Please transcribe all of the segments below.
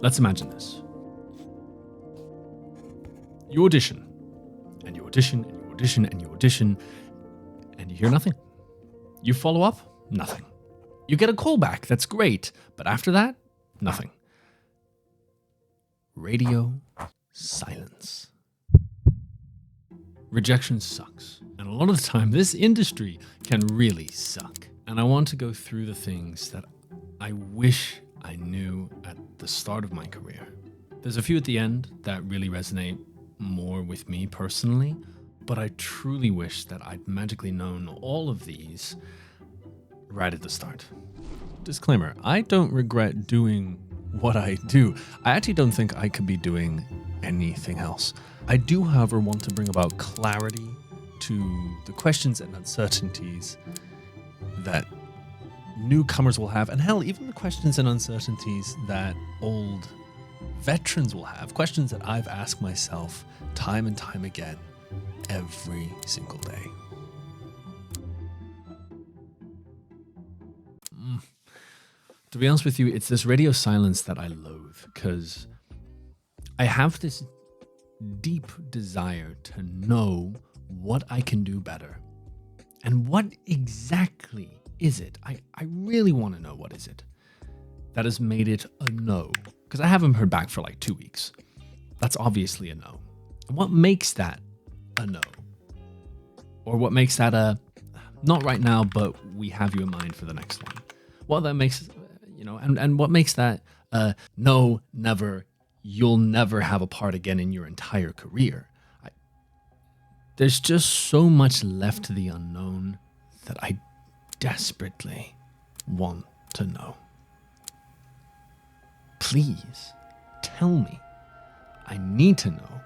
Let's imagine this. You audition, and you audition, and you audition, and you audition, and you hear nothing. You follow up, nothing. You get a callback, that's great, but after that, nothing. Radio silence. Rejection sucks, and a lot of the time, this industry can really suck. And I want to go through the things that I wish I knew at the start of my career. There's a few at the end that really resonate more with me personally, but I truly wish that I'd magically known all of these right at the start. Disclaimer, I don't regret doing what I do. I actually don't think I could be doing anything else. I do, however, want to bring about clarity to the questions and uncertainties that newcomers will have, and hell, even the questions and uncertainties that old veterans will have, questions that I've asked myself time and time again every single day. To be honest with you, it's this radio silence that I loathe, because I have this deep desire to know what I can do better. And what exactly is it? I really want to know what is it that has made it a no. Because I haven't heard back for like 2 weeks. That's obviously a no. And what makes that a no? Or what makes that a, not right now, but we have you in mind for the next one? What that makes, and what makes that no, never, you'll never have a part again in your entire career? There's just so much left to the unknown that I desperately want to know. Please tell me. I need to know.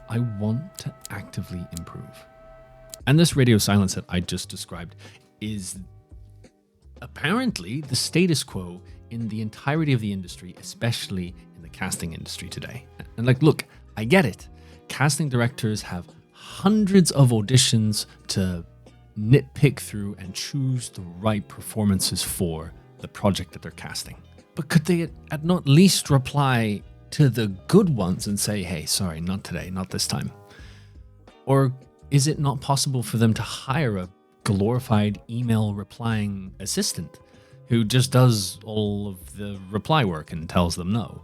I want to actively improve. And this radio silence that I just described is apparently the status quo in the entirety of the industry, especially in the casting industry today. And look, I get it. Casting directors have hundreds of auditions to nitpick through and choose the right performances for the project that they're casting. But could they at not least reply to the good ones and say, hey, sorry, not today, not this time? Or is it not possible for them to hire a glorified email replying assistant who just does all of the reply work and tells them no?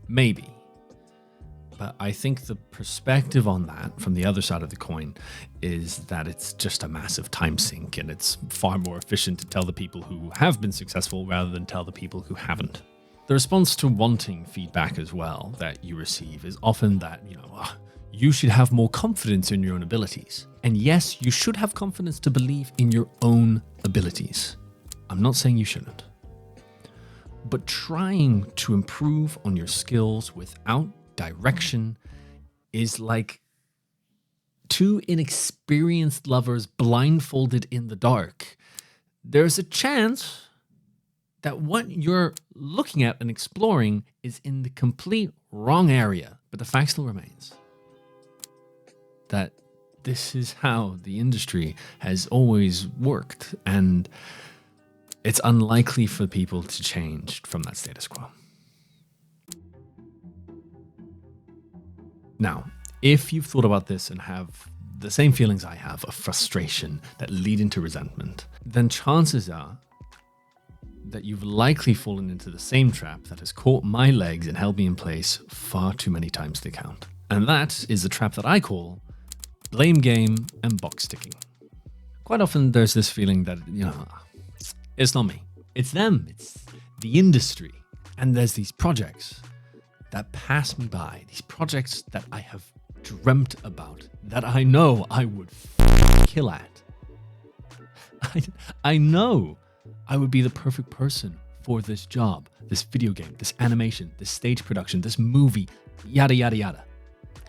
Maybe. But I think the perspective on that from the other side of the coin is that it's just a massive time sink, and it's far more efficient to tell the people who have been successful rather than tell the people who haven't. The response to wanting feedback as well that you receive is often that, you should have more confidence in your own abilities. And yes, you should have confidence to believe in your own abilities. I'm not saying you shouldn't. But trying to improve on your skills without direction is like two inexperienced lovers blindfolded in the dark. There's a chance that what you're looking at and exploring is in the complete wrong area, but the fact still remains that this is how the industry has always worked, and it's unlikely for people to change from that status quo. Now, if you've thought about this and have the same feelings I have of frustration that lead into resentment, then chances are that you've likely fallen into the same trap that has caught my legs and held me in place far too many times to count. And that is the trap that I call blame game and box ticking. Quite often there's this feeling that, it's not me, it's them, it's the industry. And there's these projects that pass me by, these projects that I have dreamt about, that I know I would kill at. I know I would be the perfect person for this job, this video game, this animation, this stage production, this movie, yada, yada, yada.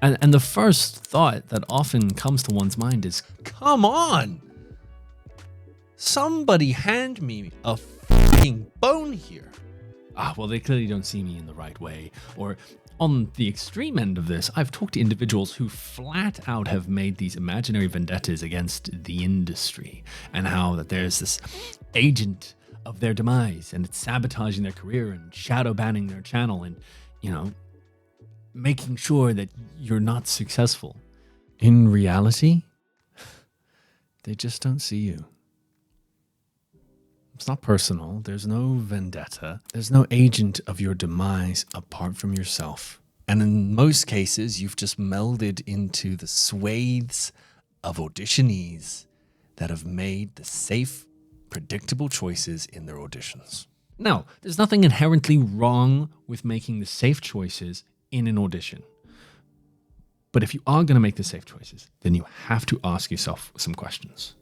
And the first thought that often comes to one's mind is, come on, somebody hand me a fucking bone here. Well, they clearly don't see me in the right way. Or on the extreme end of this, I've talked to individuals who flat out have made these imaginary vendettas against the industry, and how that there's this agent of their demise and it's sabotaging their career and shadow banning their channel. And you know, making sure that you're not successful. In reality, they just don't see you. It's not personal. There's no vendetta. There's no agent of your demise apart from yourself. And in most cases, you've just melded into the swathes of auditionees that have made the safe, predictable choices in their auditions. Now, there's nothing inherently wrong with making the safe choices in an audition. But if you are going to make the safe choices, then you have to ask yourself some questions.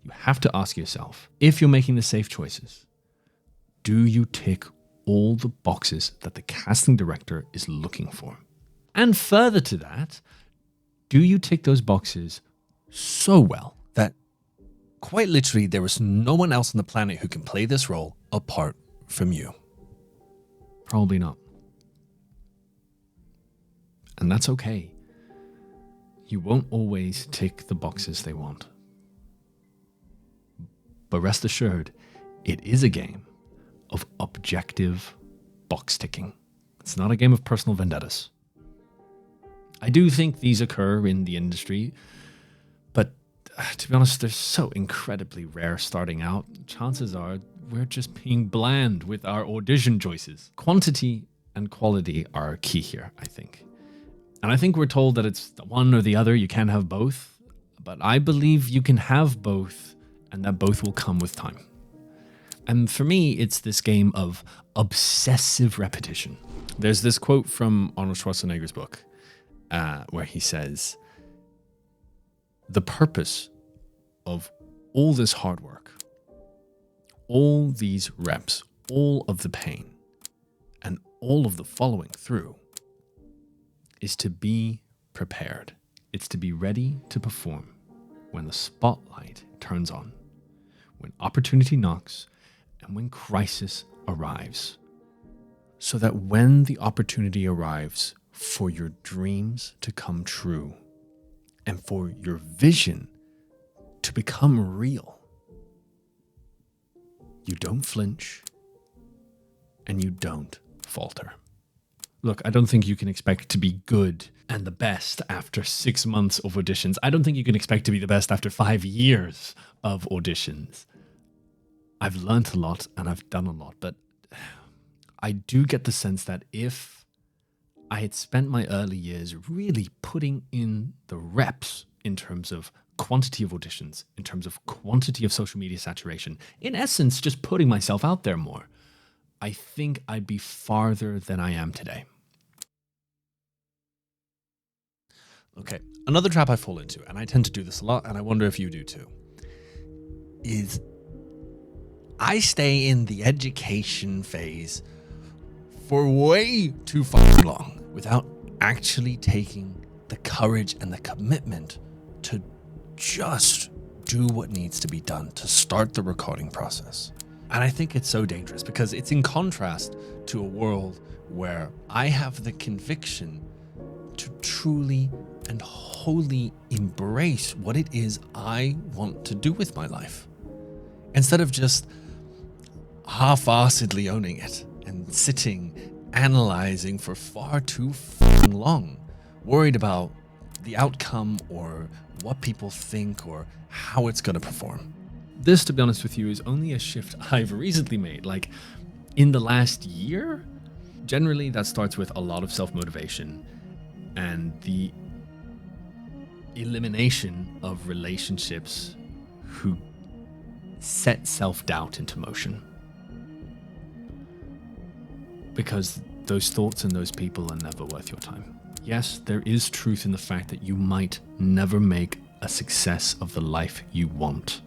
You have to ask yourself, if you're making the safe choices, do you tick all the boxes that the casting director is looking for? And further to that, do you tick those boxes so well that quite literally there is no one else on the planet who can play this role apart from you? Probably not. And that's okay. You won't always tick the boxes they want. But rest assured, it is a game of objective box ticking. It's not a game of personal vendettas. I do think these occur in the industry, but to be honest, they're so incredibly rare starting out. Chances are we're just being bland with our audition choices. Quantity and quality are key here, I think. And I think we're told that it's one or the other, you can't have both. But I believe you can have both, and that both will come with time. And for me, it's this game of obsessive repetition. There's this quote from Arnold Schwarzenegger's book where he says, "The purpose of all this hard work, all these reps, all of the pain, and all of the following through is to be prepared. It's to be ready to perform when the spotlight turns on, when opportunity knocks, and when crisis arrives. So that when the opportunity arrives for your dreams to come true and for your vision to become real, you don't flinch and you don't falter." Look, I don't think you can expect to be good and the best after 6 months of auditions. I don't think you can expect to be the best after 5 years of auditions. I've learned a lot and I've done a lot, but I do get the sense that if I had spent my early years really putting in the reps in terms of quantity of auditions, in terms of quantity of social media saturation, in essence, just putting myself out there more, I think I'd be farther than I am today. Okay, another trap I fall into, and I tend to do this a lot, and I wonder if you do too, is I stay in the education phase for way too fucking long without actually taking the courage and the commitment to just do what needs to be done to start the recording process. And I think it's so dangerous because it's in contrast to a world where I have the conviction to truly and wholly embrace what it is I want to do with my life, instead of just half-assedly owning it and sitting, analyzing for far too fucking long, worried about the outcome or what people think or how it's going to perform. This, to be honest with you, is only a shift I've recently made. Like, in the last year, generally that starts with a lot of self-motivation and the elimination of relationships who set self-doubt into motion. Because those thoughts and those people are never worth your time. Yes, there is truth in the fact that you might never make a success of the life you want.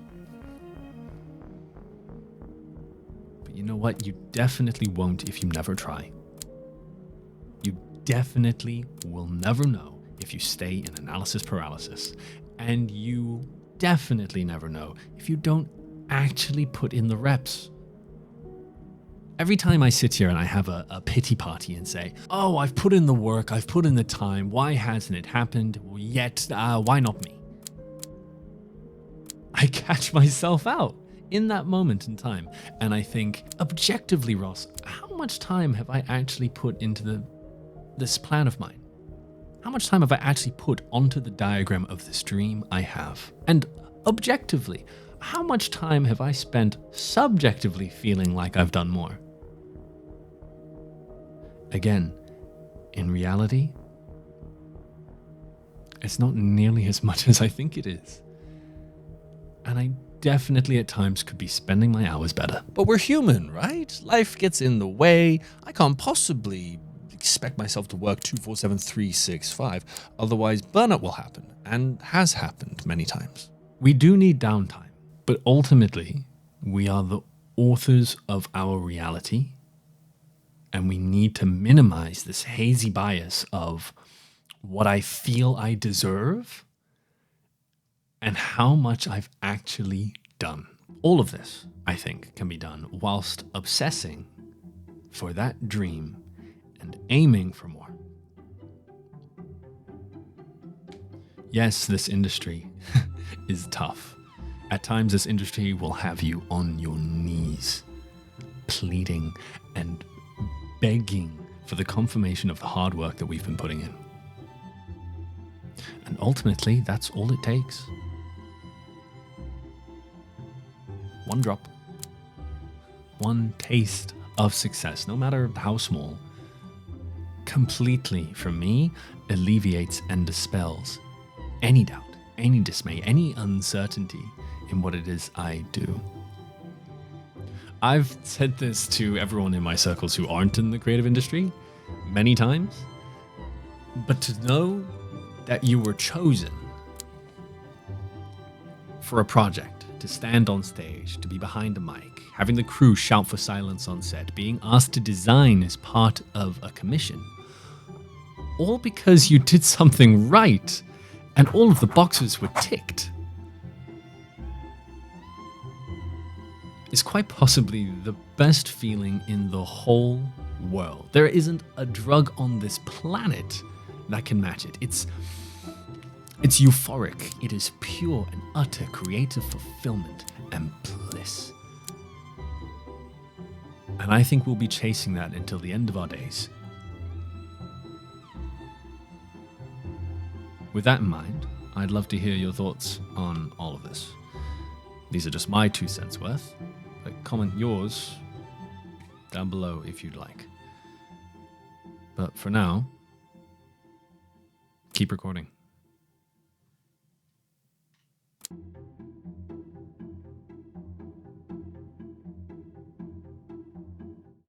But you know what? You definitely won't if you never try. You definitely will never know if you stay in analysis paralysis. And you definitely never know if you don't actually put in the reps. Every time I sit here and I have a pity party and say, oh, I've put in the work, I've put in the time, why hasn't it happened yet? Why not me? I catch myself out in that moment in time. And I think, objectively, Ross, how much time have I actually put into the this plan of mine? How much time have I actually put onto the diagram of this dream I have? And objectively, how much time have I spent subjectively feeling like I've done more? Again, in reality, it's not nearly as much as I think it is. And I definitely at times could be spending my hours better. But we're human, right? Life gets in the way. I can't possibly expect myself to work 24/7, 365. Otherwise, burnout will happen, and has happened many times. We do need downtime, but ultimately, we are the authors of our reality, and we need to minimize this hazy bias of what I feel I deserve and how much I've actually done. All of this, I think, can be done whilst obsessing for that dream and aiming for more. Yes, this industry is tough. At times, this industry will have you on your knees, pleading and begging for the confirmation of the hard work that we've been putting in. And ultimately, that's all it takes. One drop, one taste of success, no matter how small, completely, for me, alleviates and dispels any doubt, any dismay, any uncertainty in what it is I do. I've said this to everyone in my circles who aren't in the creative industry many times, but to know that you were chosen for a project, to stand on stage, to be behind a mic, having the crew shout for silence on set, being asked to design as part of a commission, all because you did something right and all of the boxes were ticked, is quite possibly the best feeling in the whole world. There isn't a drug on this planet that can match it. It's euphoric. It is pure and utter creative fulfillment and bliss. And I think we'll be chasing that until the end of our days. With that in mind, I'd love to hear your thoughts on all of this. These are just my 2 cents worth, but comment yours down below if you'd like. But for now, keep recording.